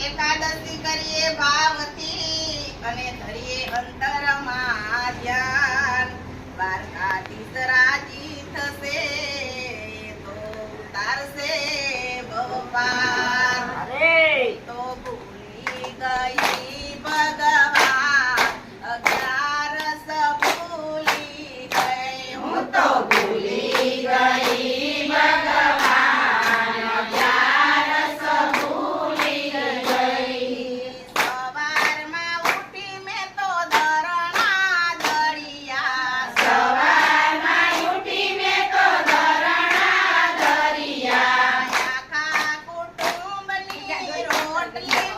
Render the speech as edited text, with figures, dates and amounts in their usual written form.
એકાદશી કરીએ ભાવથી અને ધરીએ અંતરમાં ધ્યાન દ્વારકાધીશ રાજી થશે તો ઉતારશે ભગવાન તો ભૂલી ગઈ ભગવાન 11 ભૂલી ગઈ હું તો ભૂલી ગઈ રોટલી